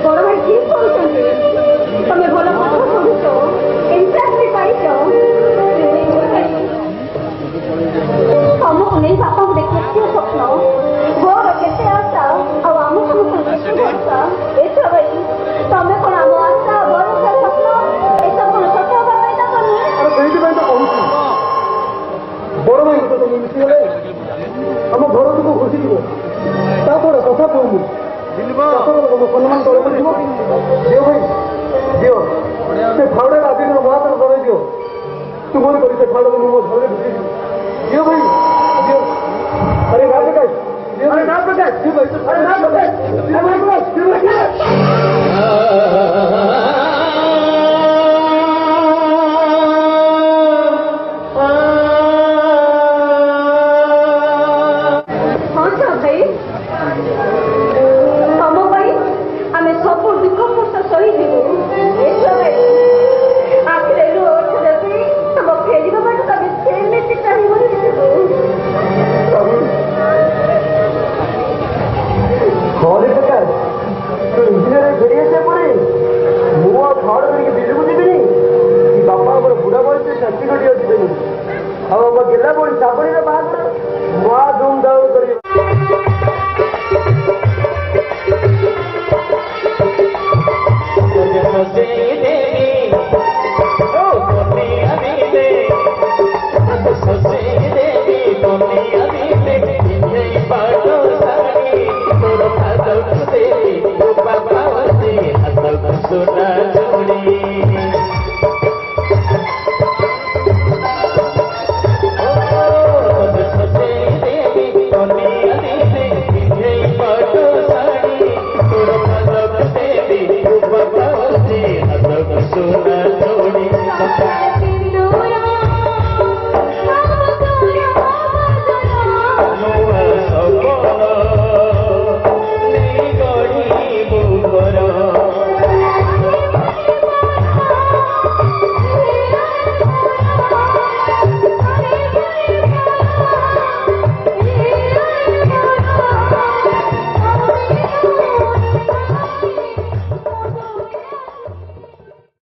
बड़ भाई ठीक करुଛନ୍ତି तमे भल पाठ पढ़ुଛ एंट्रांस भी पाइछ तुमको नहीं बापा को देखिए स्वप्न गोर केते आशा और आम समस्त केते भरोसा एसा भाई तमे कोन आम आशा भरोसा स्वप्न एसा कोन सत्य होगा पैदा करू अरे कहीं तो कहूँ बड़ भाई तो तुम मिसी गले आम घर को घुसी जीव तापर कथा कहूँ सम्मान तले पड़ो दियो भाई दियो से फावड़ा आगे महातर कर दियो तू बोल कर से फावड़ा को मो घर ढुकी